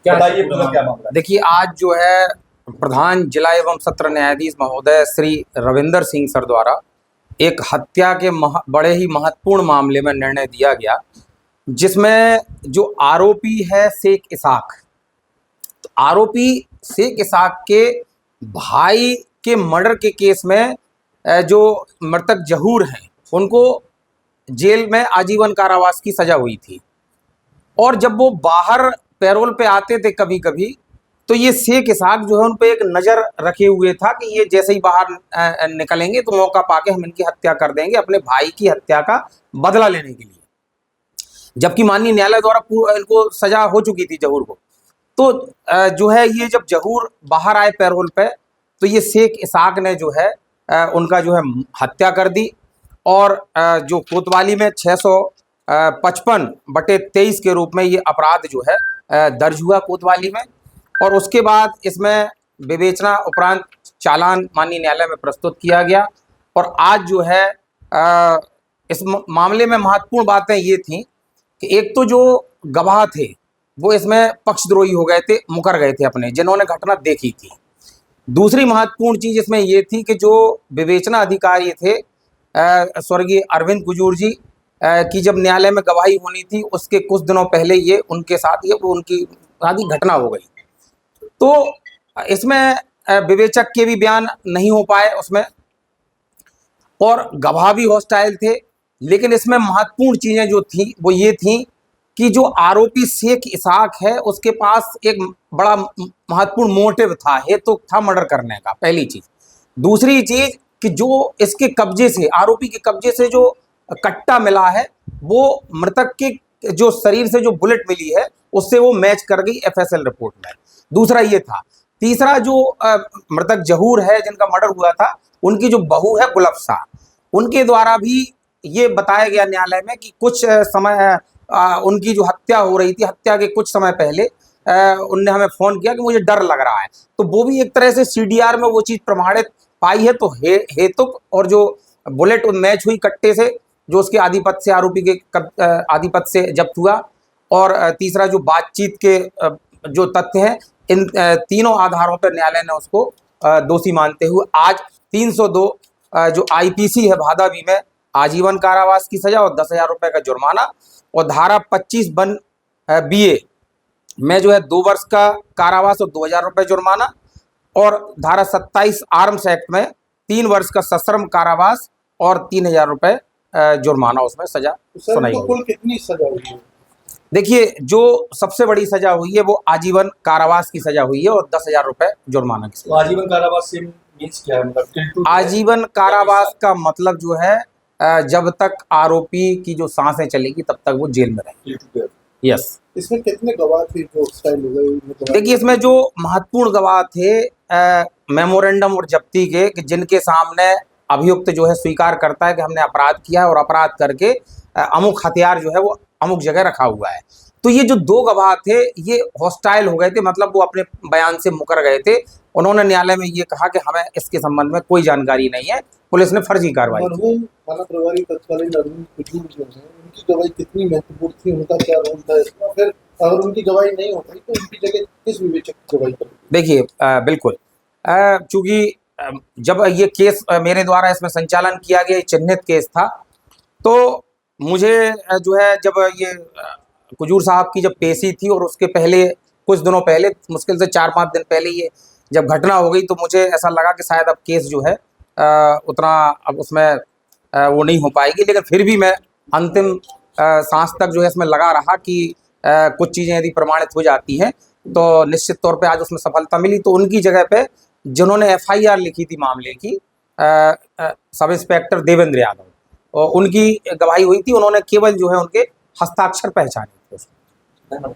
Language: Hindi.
बताइए पूरा क्या मामला है। देखिए, आज जो है प्रधान जिला एवं सत्र न्यायाधीश महोदय श्री रविंदर सिंह सर द्वारा एक हत्या के बड़े ही महत्वपूर्ण मामले में निर्णय दिया गया, जिसमें जो आरोपी है शेख इसाक, तो आरोपी शेख इसाक के भाई के मर्डर के केस में जो मृतक जहूर हैं उनको जेल में आजीवन कारावास की सजा हुई थी। और जब वो बाहर पैरोल पे आते थे कभी कभी, तो ये शेख इसाक जो है उन पे एक नज़र रखे हुए था कि ये जैसे ही बाहर निकलेंगे तो मौका पाके हम इनकी हत्या कर देंगे अपने भाई की हत्या का बदला लेने के लिए, जबकि माननीय न्यायालय द्वारा इनको सजा हो चुकी थी जहूर को। तो जो है ये जब जहूर बाहर आए पैरोल पे, तो ये शेख इसाक ने जो है उनका जो है हत्या कर दी। और जो कोतवाली में 655/23 के रूप में ये अपराध जो है दर्ज हुआ कोतवाली में। और उसके बाद इसमें विवेचना उपरांत चालान माननीय न्यायालय में प्रस्तुत किया गया। और आज जो है इस मामले में महत्वपूर्ण बातें ये थी कि एक तो जो गवाह थे वो इसमें पक्षद्रोही हो गए थे, मुकर गए थे अपने, जिन्होंने घटना देखी थी। दूसरी महत्वपूर्ण चीज इसमें ये थी कि जो विवेचना अधिकारी थे स्वर्गीय अरविंद कुजूर जी की जब न्यायालय में गवाही होनी थी उसके कुछ दिनों पहले ये उनके साथ ये उनकी आदि घटना हो गई। तो इसमें विवेचक के भी बयान नहीं हो पाए उसमें, और गवाह भी हॉस्टाइल थे। लेकिन इसमें महत्वपूर्ण चीजें जो थी वो ये थी कि जो आरोपी शेख इसाक है उसके पास एक बड़ा महत्वपूर्ण मोटिव था, हेतु था मर्डर करने का, पहली चीज। दूसरी चीज कि जो इसके कब्जे से, आरोपी के कब्जे से जो कट्टा मिला है वो मृतक के जो शरीर से जो बुलेट मिली है उससे वो मैच कर गई एफएसएल रिपोर्ट में। दूसरा ये था। तीसरा, जो मृतक जहूर है जिनका मर्डर हुआ था, उनकी जो बहू है गुलफ्सा, उनके द्वारा भी ये बताया गया न्यायालय में कि कुछ समय उनकी जो हत्या हो रही थी, हत्या के कुछ समय पहले उनने हमें फोन किया कि मुझे डर लग रहा है। तो वो भी एक तरह से सीडीआर में वो चीज प्रमाणित पाई है। तो हेतुक और जो बुलेट मैच हुई कट्टे से, जो उसके आधिपत्य से, आरोपी के आधिपत्य से जब्त हुआ। और तीसरा जो बातचीत के जो तथ्य हैं, इन तीनों आधारों पर न्यायालय ने उसको दोषी मानते हुए आज 302 जो आईपीसी है भादावी में आजीवन कारावास की सजा और 10,000 रुपए का जुर्माना, और धारा 25(1)BA में जो है 2 वर्ष का कारावास और 2,000 रुपए जुर्माना, और धारा 27 आर्म्स एक्ट में 3 वर्ष का सश्रम कारावास और 3,000 रुपए जुर्माना उसमें सजा सुनाई गई। कुल कितनी सजा हुई है? देखिए, जो सबसे बड़ी सजा हुई है वो आजीवन कारावास की सजा हुई है और 10,000 रुपए जुर्माना की सजा। तो आजीवन कारावास से मीन्स क्या है? मतलब आजीवन कारावास का मतलब जो है जब तक आरोपी की जो सांसें चलेगी तब तक वो जेल में रहेंगे। यस। इसमें कितने गवाह थे जो एक्सपायर हो गए? देखिए, इसमें जो महत्वपूर्ण गवाह थे मेमोरेंडम और जब्ती के, कि जिनके सामने अभियुक्त जो है स्वीकार करता है कि हमने अपराध किया है और अपराध करके अमुक हथियार जो है वो अमुक जगह रखा हुआ है। तो ये जो 2 गवाह थे ये हॉस्टाइल हो गए थे, मतलब वो अपने बयान से मुकर गए थे। उन्होंने न्यायालय में ये कहा कि हमें इसके संबंध में कोई जानकारी नहीं है, पुलिस ने फर्जी कार्रवाई की। मरहूम थाना प्रभारी तत्कालीन अरविंद कुजूर जो है, उनकी गवाही कितनी महत्वपूर्ण थी, उनका क्या रोल था इसमें? फिर अगर उनकी गवाही नहीं होती तो उनकी जगह किस विवेचक की गवाही पर? देखिए, बिल्कुल, चूंकि जब ये केस मेरे द्वारा इसमें संचालन किया गया, चिन्हित केस था, तो मुझे जो है जब ये कुजूर साहब की जब पेशी थी और उसके पहले कुछ दिनों पहले, मुश्किल से 4-5 दिन पहले ये जब घटना हो गई, तो मुझे ऐसा लगा कि शायद अब केस जो है उतना अब उसमें वो नहीं हो पाएगी। लेकिन फिर भी मैं अंतिम सांस तक जो है इसमें लगा रहा कि कुछ चीज़ें यदि प्रमाणित हो जाती हैं तो निश्चित तौर पे आज उसमें सफलता मिली। तो उनकी जगह पे जिन्होंने एफआईआर लिखी थी मामले की, सब इंस्पेक्टर देवेंद्र यादव, और उनकी गवाही हुई थी। उन्होंने केवल जो है उनके हस्ताक्षर पहचाने थे उसमें।